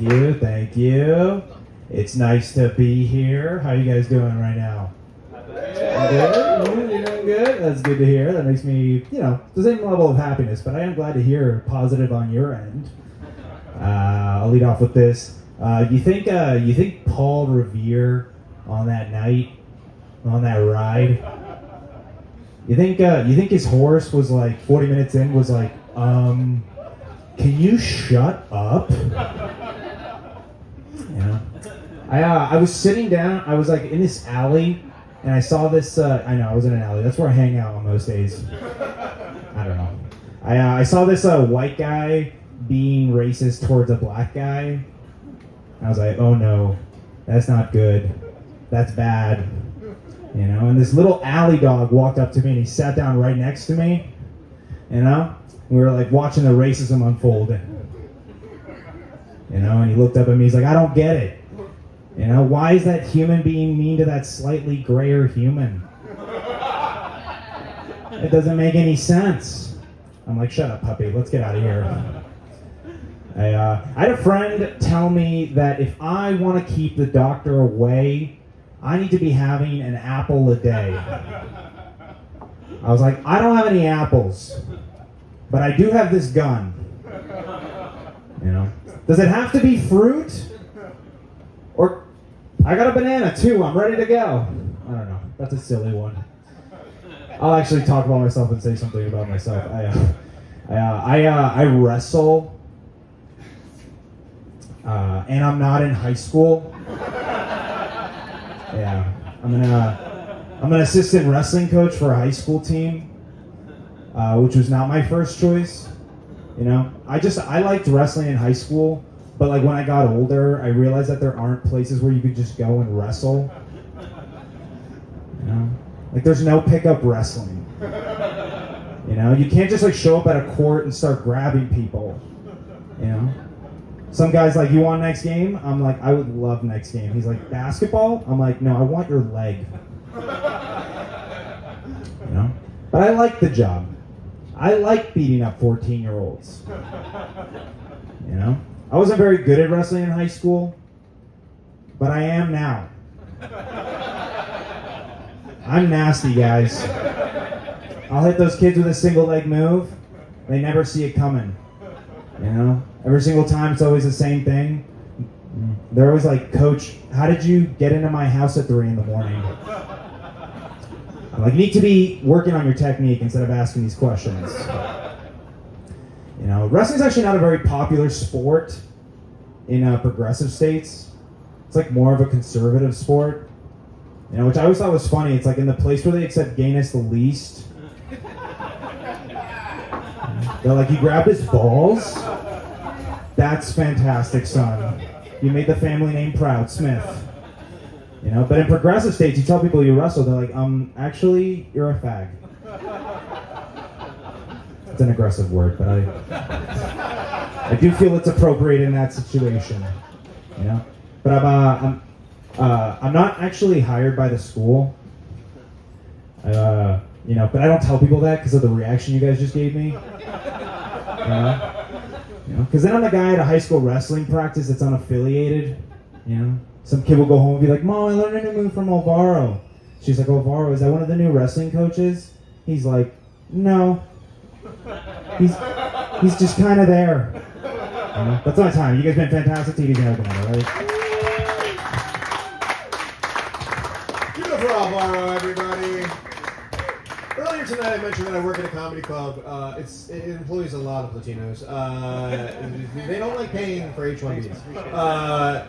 you, thank you. It's nice to be here. How you guys doing right now? Good? Yeah, you're doing good? That's good to hear. That makes me, the same level of happiness, but I am glad to hear positive on your end. I'll lead off with this. You think Paul Revere on that night, on that ride, you think his horse was like 40 minutes in was like, can you shut up? I was sitting down, I was like in this alley, and I saw this, I was in an alley, that's where I hang out on most days. I don't know. I saw this white guy being racist towards a black guy. I was like, oh no, that's not good. That's bad. And this little alley dog walked up to me and he sat down right next to me. We were like watching the racism unfold. And he looked up at me, he's like, I don't get it. Why is that human being mean to that slightly grayer human? It doesn't make any sense. I'm like, shut up, puppy, let's get out of here. I had a friend tell me that if I want to keep the doctor away, I need to be having an apple a day. I was like, I don't have any apples, but I do have this gun. Does it have to be fruit? Or, I got a banana too, I'm ready to go. I don't know, that's a silly one. I'll actually talk about myself and say something about myself. I wrestle, and I'm not in high school. Yeah, I'm an assistant wrestling coach for a high school team, which was not my first choice. I liked wrestling in high school, but like when I got older, I realized that there aren't places where you could just go and wrestle. Like there's no pickup wrestling. You can't just like show up at a court and start grabbing people. Some guy's like, you want next game? I'm like, I would love next game. He's like, basketball? I'm like, no, I want your leg. But I like the job. I like beating up 14-year-olds. I wasn't very good at wrestling in high school, but I am now. I'm nasty, guys. I'll hit those kids with a single leg move. They never see it coming. Every single time it's always the same thing. They're always like, Coach, how did you get into my house at 3 a.m? I'm like, you need to be working on your technique instead of asking these questions. Wrestling's actually not a very popular sport in progressive states. It's like more of a conservative sport. Which I always thought was funny. It's like in the place where they accept gayness the least. They're like, you grabbed his balls? That's fantastic, son. You made the family name proud, Smith. But in progressive states, you tell people you wrestle, they're like, actually, you're a fag. It's an aggressive word, but I do feel it's appropriate in that situation. But I'm not actually hired by the school. But I don't tell people that because of the reaction you guys just gave me. Because then I'm the guy at a high school wrestling practice that's unaffiliated. Some kid will go home and be like, Mom, I learned a new move from Alvaro. She's like, Alvaro, is that one of the new wrestling coaches? He's like, no. He's just kind of there. That's my time. You guys been fantastic. TV's gonna open it, right? Give it up for Alvaro, everybody. Earlier tonight I mentioned that I work at a comedy club. It employs a lot of Latinos. They don't like paying for H-1Bs.